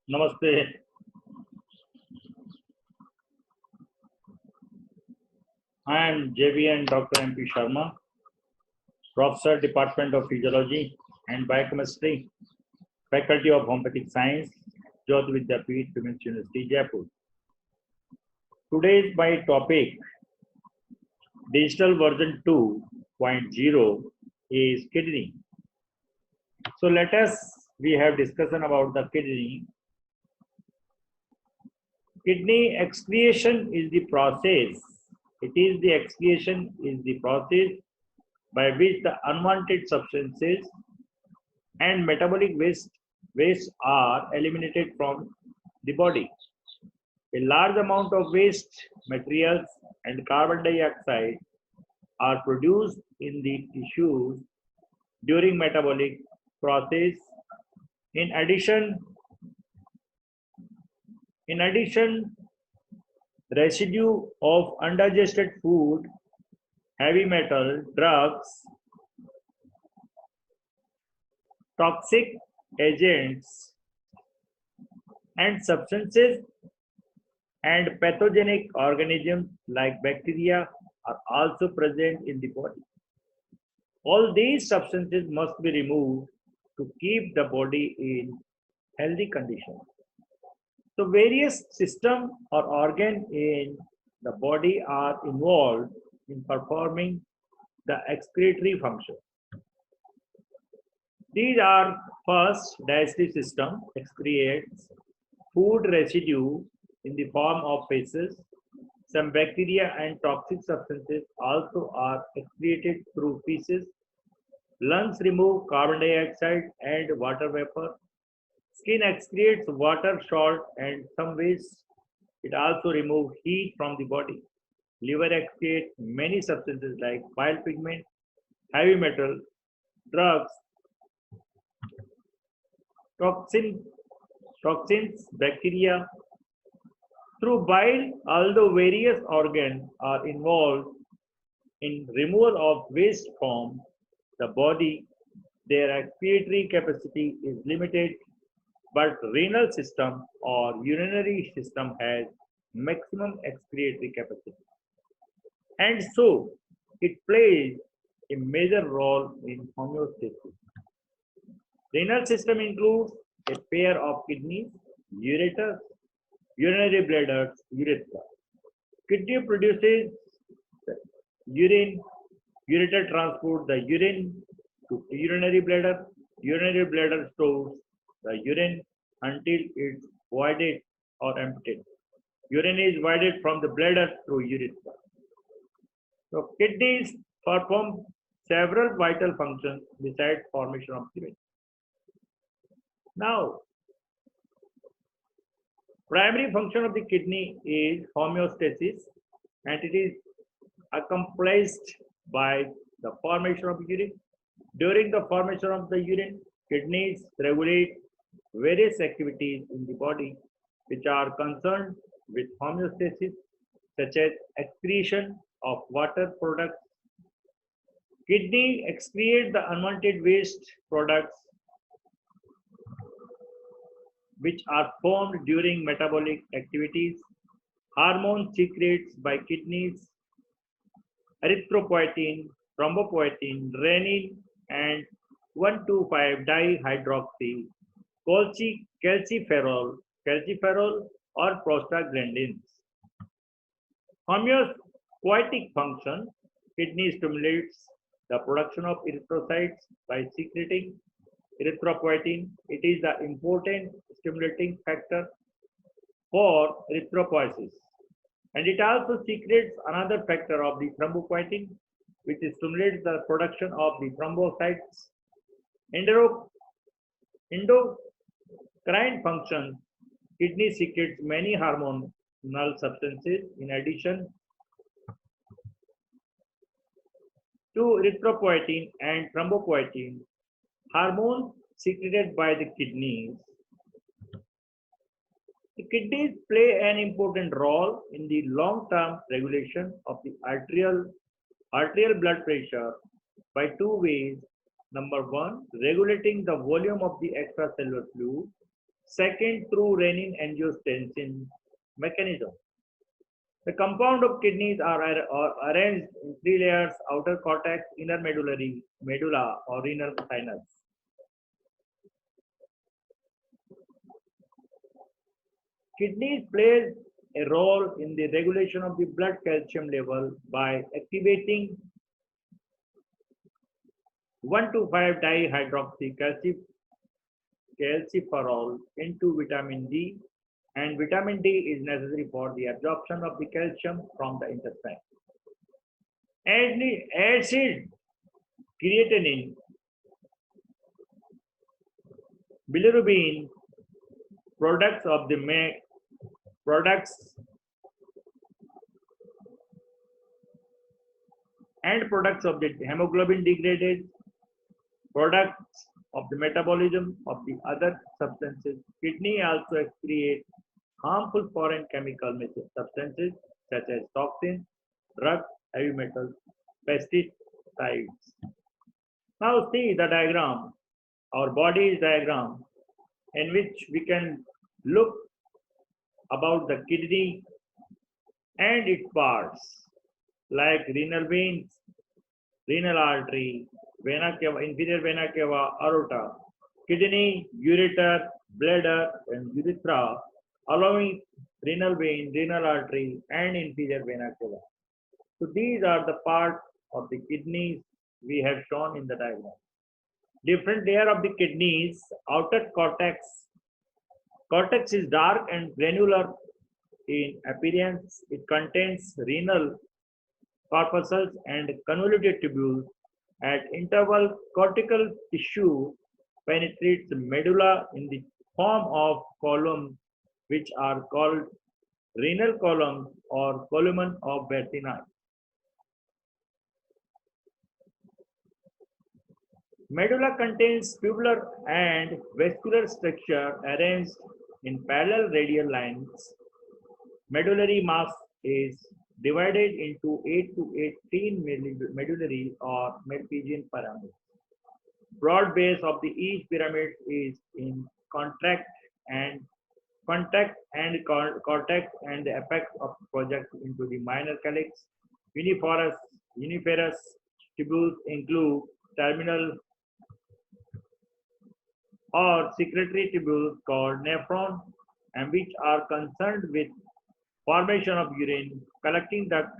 Namaste. I am JVN Dr. MP Sharma, Professor, Department of Physiology and Biochemistry, Faculty of Homeopathic Science, Jyoti Vidyapeeth, Women's University, Jaipur. Today's my topic, Digital Version 2.0 is kidney. So we have discussion about the kidney. Kidney excretion is the process. The excretion is the process by which the unwanted substances and metabolic waste are eliminated from the body. A large amount of waste materials and carbon dioxide are produced in the tissues during metabolic process. In addition, residue of undigested food, heavy metal, drugs, toxic agents, and substances and pathogenic organisms like bacteria are also present in the body. All these substances must be removed to keep the body in healthy condition. So various systems or organs in the body are involved in performing the excretory function. These are first, digestive system excretes food residue in the form of feces. Some bacteria and toxic substances also are excreted through feces. Lungs remove carbon dioxide and water vapor. Skin excretes water, salt, and some waste. It also removes heat from the body. Liver excretes many substances like bile pigment, heavy metal, drugs, toxins, bacteria. Through bile, although various organs are involved in removal of waste from the body, their excretory capacity is limited, but renal system or urinary system has maximum excretory capacity. And so, it plays a major role in homeostasis. Renal system includes a pair of kidneys, ureters, urinary bladders, urethra. Kidney produces urine, ureter transports the urine to urinary bladder stores the urine until it's voided or emptied. Urine is voided from the bladder through urethra. So kidneys perform several vital functions besides formation of urine. Now, primary function of the kidney is homeostasis, and it is accomplished by the formation of urine. During the formation of the urine, kidneys regulate various activities in the body which are concerned with homeostasis, such as excretion of water products. Kidney excrete the unwanted waste products which are formed during metabolic activities. Hormones secreted by kidneys, erythropoietin, thrombopoietin, renin, and 1,2,5-dihydroxy, calciferol, or prostaglandins. Homeostatic function, kidney stimulates the production of erythrocytes by secreting erythropoietin. It is the important stimulating factor for erythropoiesis. And it also secretes another factor of the thrombopoietin, which stimulates the production of the thrombocytes. Endocrine function, kidney secretes many hormonal substances in addition to erythropoietin and thrombopoietin. Hormones secreted by the kidneys. The kidneys play an important role in the long-term regulation of the arterial blood pressure by two ways. Number one, regulating the volume of the extracellular fluid, Second, through renin-angiotensin mechanism. The compound of kidneys are arranged in three layers: outer cortex, inner medullary, medulla, or renal sinus. Kidneys plays a role in the regulation of the blood calcium level by activating 1,2,5 dihydroxycalciferol into vitamin D, and vitamin D is necessary for the absorption of the calcium from the intestine. Acid, creatinine, bilirubin, products of the products and products of the hemoglobin degraded, products of the metabolism of the other substances. Kidney also excrete harmful foreign chemical substances such as toxins, drugs, heavy metals, pesticides. Now see the diagram, our body's diagram, in which we can look about the kidney and its parts like renal veins, renal artery, vena cava, inferior vena cava, aorta, kidney, ureter, bladder, and urethra, allowing renal vein, renal artery, and inferior vena cava. So these are the parts of the kidneys we have shown in the diagram. Different layer of the kidneys, outer cortex. Cortex is dark and granular in appearance. It contains renal corpuscles and convoluted tubules. At interval, cortical tissue penetrates the medulla in the form of columns, which are called renal columns or column of Bertini. Medulla contains tubular and vascular structure arranged in parallel radial lines. Medullary mass is divided into 8 to 18 medullary or Malpighian pyramids. Broad base of the each pyramid is in contact and cortex and the apex of project into the minor calyx. Uniferous tubules include terminal or secretory tubules called nephron, and which are concerned with formation of urine, collecting duct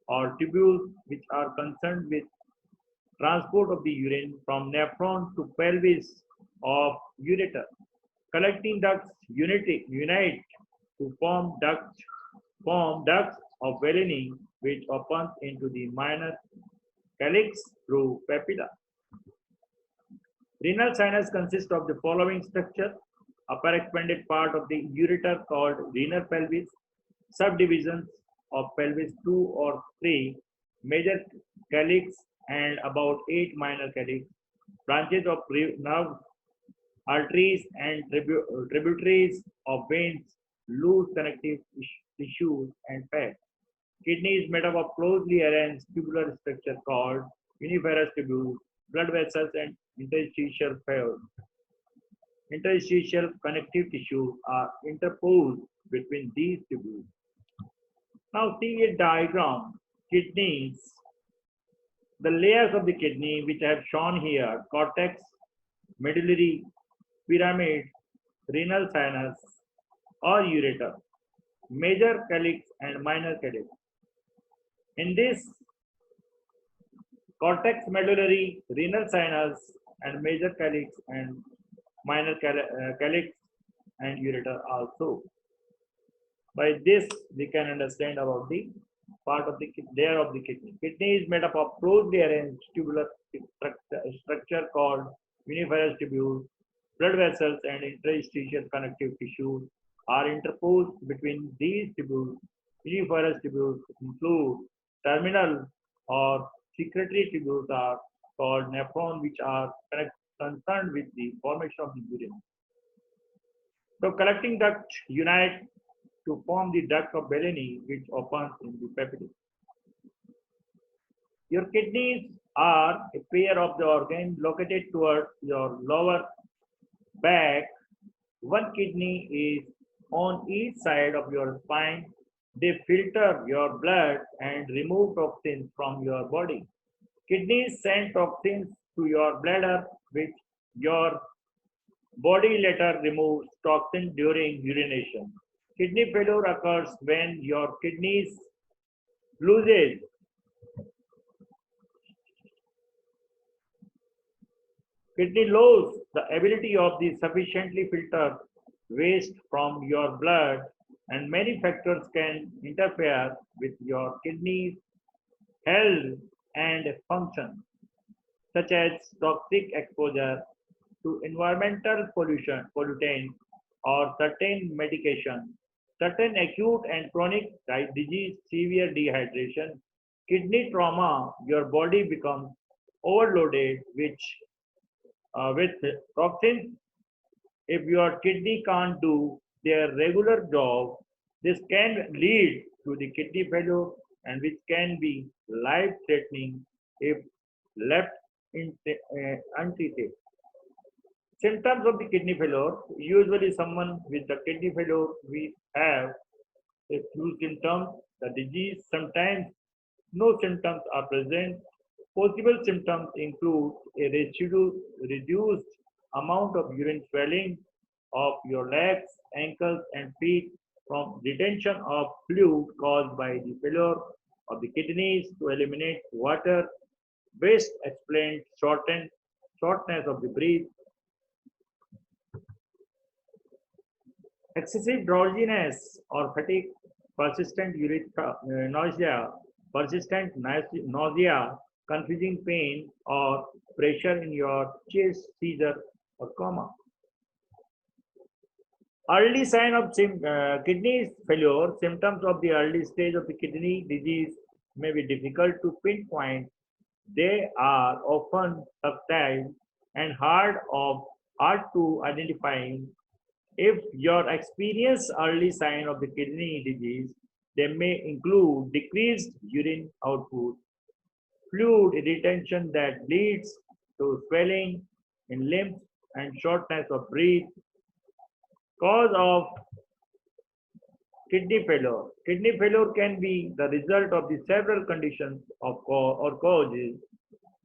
or tubules which are concerned with transport of the urine from nephron to pelvis of ureter. Collecting ducts unite to form ducts of Bellini, which opens into the minor calyx through papilla. Renal sinus consists of the following structure: upper expanded part of the ureter called renal pelvis, subdivisions of pelvis 2 or 3, major calyx and about 8 minor calyx, branches of nerve, arteries and tributaries of veins, loose connective tissues and fat. Kidney is made up of closely arranged tubular structure called uniferous tubules, blood vessels and interstitial fluid. Interstitial connective tissues are interposed between these tubules. Now see a diagram. Kidneys. The layers of the kidney which I have shown here: cortex, medullary, pyramid, renal sinus or ureter, major calyx and minor calyx. In this cortex, medullary, renal sinus and major calyx and minor calyx and ureter also. By this, we can understand about the part of the layer of the kidney. Kidney is made up of closely arranged tubular structure called uniferous tubules. Blood vessels and interstitial connective tissues are interposed between these tubules. Uniferous tubules include terminal or secretory tubules are called nephron, which are concerned with the formation of the urine. So collecting ducts unite to form the duct of Bellini, which opens in the papilla. Your kidneys are a pair of the organs located towards your lower back One kidney is on each side of your spine. They filter your blood and remove toxins from your body. Kidneys send toxins to your bladder, which your body later removes toxins during urination. Kidney failure occurs when your kidneys loses kidney lose the ability of the sufficiently filter waste from your blood, and many factors can interfere with your kidney health and function, such as toxic exposure to environmental pollution, pollutants, or certain medication, certain acute and chronic disease, severe dehydration, kidney trauma, your body becomes overloaded, which with toxins. If your kidney can't do their regular job, this can lead to the kidney failure and which can be life-threatening if left untreated. Symptoms of the kidney failure. Usually someone with the kidney failure, we have a few symptoms. The disease, sometimes no symptoms are present. Possible symptoms include a reduced amount of urine swelling of your legs, ankles, and feet from retention of fluid caused by the failure of the kidneys to eliminate water. Best explained shortness of the breath, excessive drowsiness or fatigue, persistent nausea, persistent nausea, confusing pain or pressure in your chest, seizure, or coma. Early sign of kidney failure, symptoms of the early stage of the kidney disease may be difficult to pinpoint. They are often subtle and hard to identify. If your experience early sign of the kidney disease, they may include decreased urine output, fluid retention that leads to swelling in limbs and shortness of breath. Cause of kidney failure. Kidney failure can be the result of the several conditions or causes.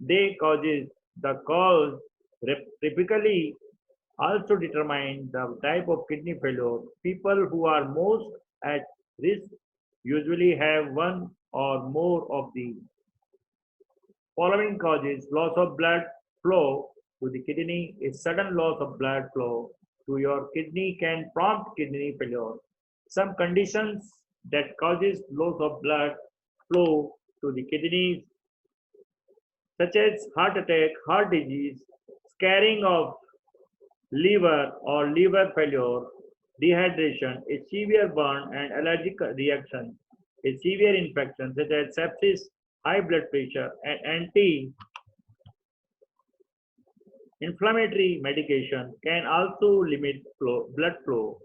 They causes the cause typically also determine the type of kidney failure. People who are most at risk usually have one or more of the following causes: loss of blood flow to the kidney. A sudden loss of blood flow to your kidney can prompt kidney failure. Some conditions that causes loss of blood flow to the kidneys, such as heart attack, heart disease, scarring of liver or liver failure, dehydration, a severe burn and allergic reaction, a severe infection such as sepsis, high blood pressure, and anti-inflammatory medication can also limit blood flow.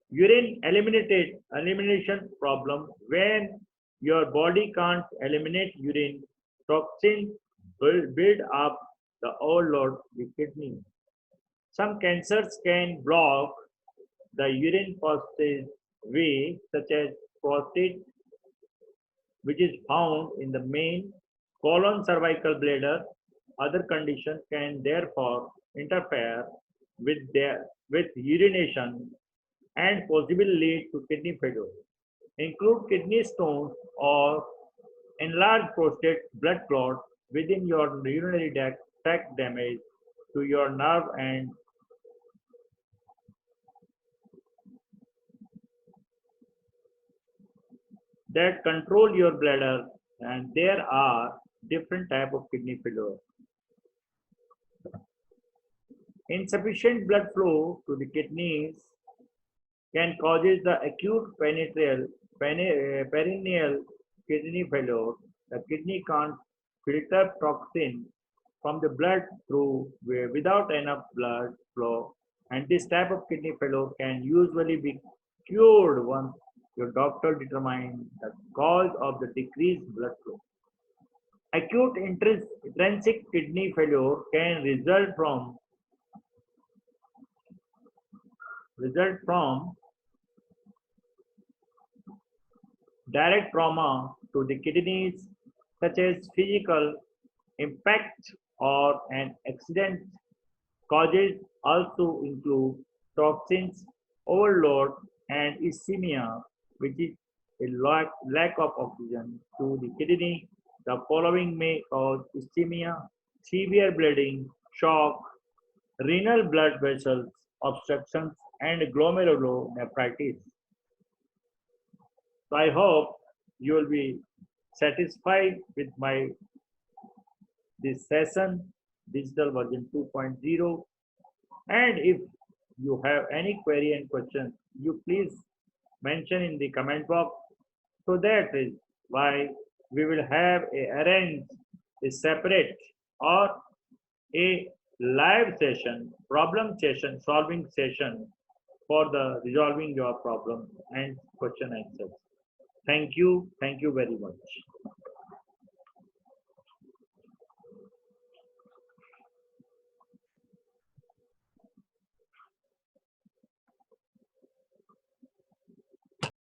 Urine elimination problem, when your body can't eliminate urine, toxins build up the overload the kidney. Some cancers can block the urine passage way, such as prostate, which is found in the main colon cervical bladder. Other conditions can therefore interfere with urination and possibly lead to kidney failure. Include kidney stones or enlarged prostate, blood clot within your urinary tract, damage to your nerve and that control your bladder, and there are different type of kidney failure. Insufficient blood flow to the kidneys can causes the acute perennial kidney failure. The kidney can't filter toxin from the blood through without enough blood flow, and this type of kidney failure can usually be cured once your doctor determines the cause of the decreased blood flow. Acute intrinsic kidney failure can result from result from direct trauma to the kidneys, such as physical impact or an accident. Causes also include toxins overload and ischemia, which is a lack of oxygen to the kidney. The following may cause ischemia, severe bleeding, shock, renal blood vessels obstructions, and glomerulonephritis. So I hope you will be satisfied with my this session, digital version 2.0. And if you have any query and question, you please mention in the comment box. So that is why we will have arrange a separate or a live session, problem session, solving session for the resolving your problem and question answers. Thank you. Thank you very much.